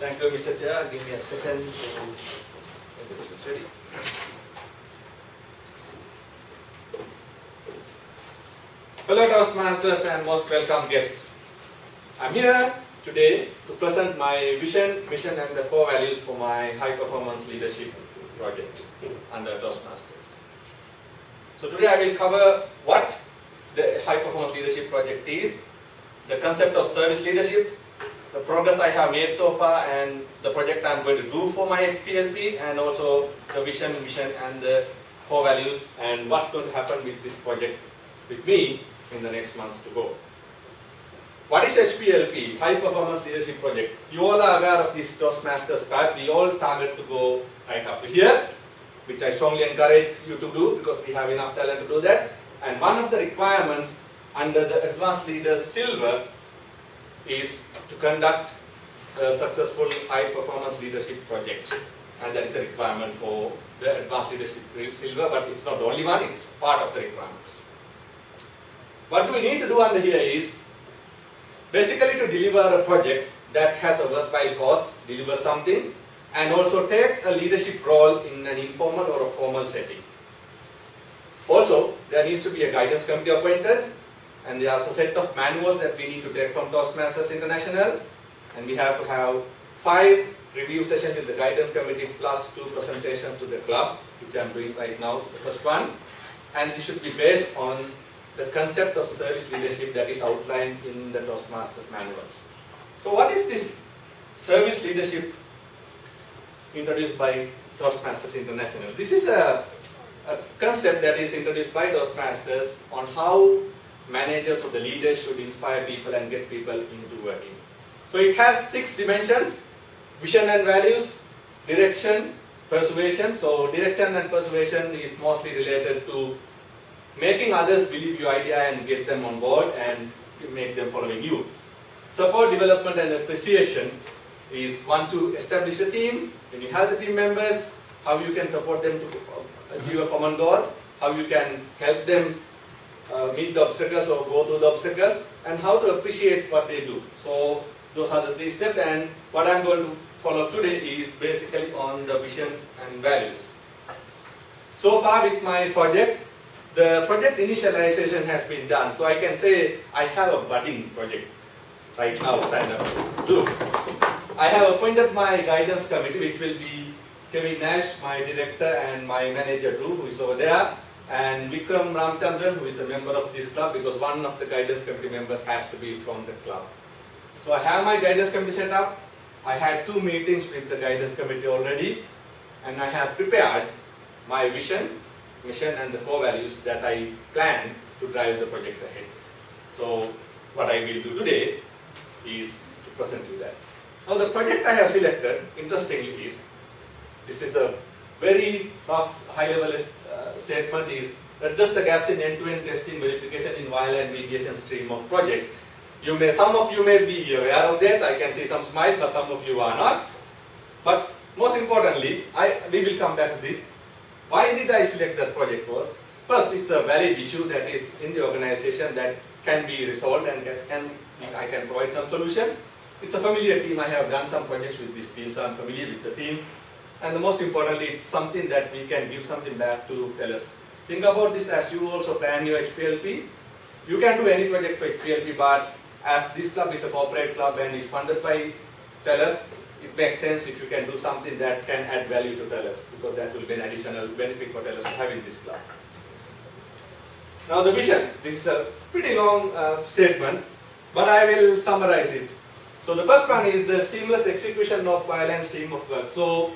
Thank you, Mr. Chair. Give me a second to get this ready. Fellow Toastmasters and most welcome guests. I'm here today to present my vision, mission and the core values for my high performance leadership project under Toastmasters. So today I will cover what the high performance leadership project is, the concept of service leadership, the progress I have made so far and the project I'm going to do for my HPLP, and also the vision, mission and the core values and what's going to happen with this project with me in the next months to go. What is HPLP, High Performance Leadership Project? You all are aware of this Toastmasters path. We all target to go right up to here, which I strongly encourage you to do because we have enough talent to do that. And one of the requirements under the Advanced Leaders Silver is to conduct a successful high performance leadership project, and that is a requirement for the Advanced Leadership Silver, but it's not the only one, it's part of the requirements. What do we need to do under here is basically to deliver a project that has a worthwhile cost, deliver something, and also take a leadership role in an informal or a formal setting. Also, there needs to be a guidance committee appointed, and there's a set of manuals that we need to take from Toastmasters International, and we have to have 5 review sessions with the guidance committee plus 2 presentations to the club, which I'm doing right now, the first one, and this should be based on the concept of service leadership that is outlined in the Toastmasters manuals. So what is this service leadership introduced by Toastmasters International? This is a concept that is introduced by Toastmasters on how managers or the leaders should inspire people and get people into working. So it has 6 dimensions: vision and values, direction, persuasion. So direction and persuasion is mostly related to making others believe your idea and get them on board and make them following you. Support, development and appreciation is one to establish a team. When you have the team members, how you can support them to achieve a common goal, how you can help them meet the obstacles or go through the obstacles, and how to appreciate what they do. So those are the 3 steps, and what I'm going to follow today is basically on the visions and values. So far with my project, the project initialization has been done. So I can say I have a budding project right now signed up to. I have appointed my guidance committee, which will be Kevin Nash, my director, and my manager Drew, who is over there, and Vikram Ramchandran, who is a member of this club, because one of the guidance committee members has to be from the club. So I have my guidance committee set up. I had 2 meetings with the guidance committee already, and I have prepared my vision, mission and the core values that I plan to drive the project ahead. So what I will do today is to present you that. Now the project I have selected, interestingly, is this is a very rough, high-level statement, is address the gaps in end-to-end testing verification in violent mediation stream of projects. Some of you may be aware of that. I can see some smiles, but some of you are not. But most importantly, we will come back to this. Why did I select that project was, first, it's a valid issue that is in the organization that can be resolved and I can provide some solution. It's a familiar team. I have done some projects with this team, so I'm familiar with the team. And the most importantly, it's something that we can give something back to TELUS. Think about this as you also plan your HPLP. You can do any project for HPLP, but as this club is a corporate club and is funded by TELUS, it makes sense if you can do something that can add value to TELUS, because that will be an additional benefit for TELUS to having this club. Now the vision. This is a pretty long statement, but I will summarize it. So the first one is the seamless execution of violent stream of work. So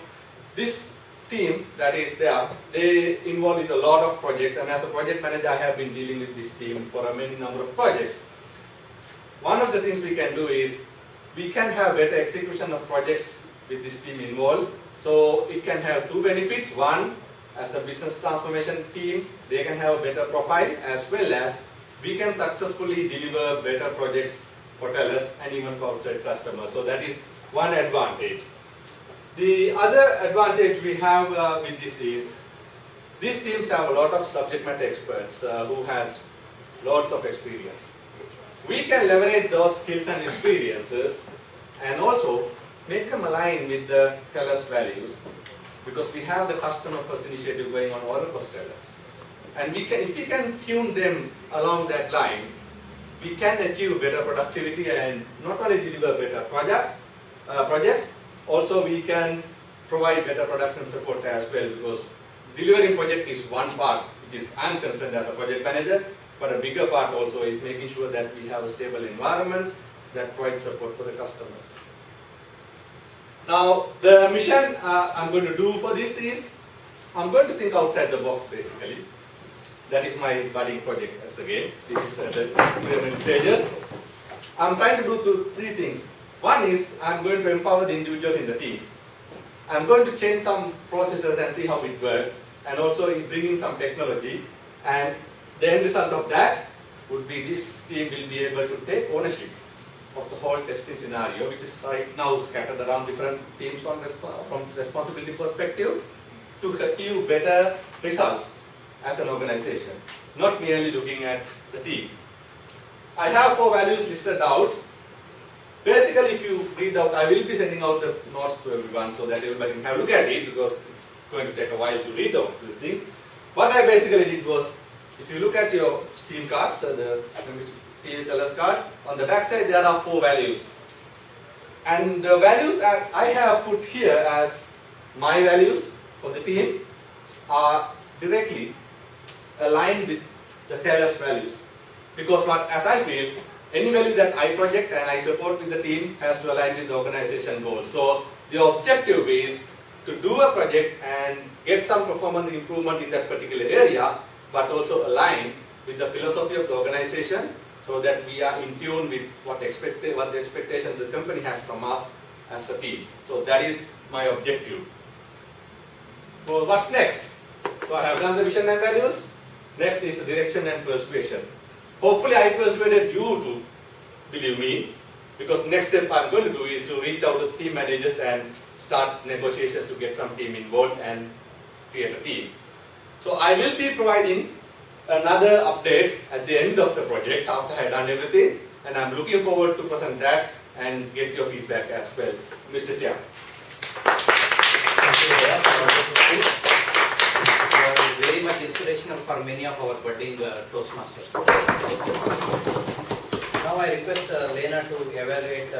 this team that is there, they involved with a lot of projects, and as a project manager I have been dealing with this team for a many number of projects. One of the things we can do is we can have better execution of projects with this team involved. So it can have 2 benefits. One, as the business transformation team, they can have a better profile, as well as we can successfully deliver better projects for TELUS and even for outside customers. So that is one advantage. The other advantage we have with this is, these teams have a lot of subject matter experts who has lots of experience. We can leverage those skills and experiences, and also make them align with the TELUS values, because we have the customer first initiative going on all across TELUS. And if we can tune them along that line, we can achieve better productivity and not only deliver better projects, also we can provide better production support as well, because delivering project is one part, which is I'm concerned as a project manager, but a bigger part also is making sure that we have a stable environment that provides support for the customers. Now, the mission I'm going to do for this is, I'm going to think outside the box basically. That is my budding project as again. This is the development stages. I'm trying to do three things. One is, I'm going to empower the individuals in the team. I'm going to change some processes and see how it works, and also bring in some technology. And the end result of that would be this team will be able to take ownership of the whole testing scenario, which is right now scattered around different teams from responsibility perspective, to achieve better results as an organization, not merely looking at the team. I have 4 values listed out. Basically, if you read out, I will be sending out the notes to everyone so that everybody can have a look at it, because it's going to take a while to read out these things. What I basically did was, if you look at your team cards, the team TELUS cards, on the back side there are 4 values. And the values that I have put here as my values for the team are directly aligned with the TELUS values. Because as I feel, any value that I project and I support with the team has to align with the organization goals. So the objective is to do a project and get some performance improvement in that particular area, but also align with the philosophy of the organization, so that we are in tune with what the expectation the company has from us as a team. So that is my objective. So what's next? So I have done the vision and values. Next is the direction and persuasion. Hopefully I persuaded you to believe me, because next step I'm going to do is to reach out to the team managers and start negotiations to get some team involved and create a team. So I will be providing another update at the end of the project after I have done everything, and I'm looking forward to present that and get your feedback as well. Mr. Chair. Thank you, Lena. You are very much inspirational for many of our budding Toastmasters. Now I request Lena to evaluate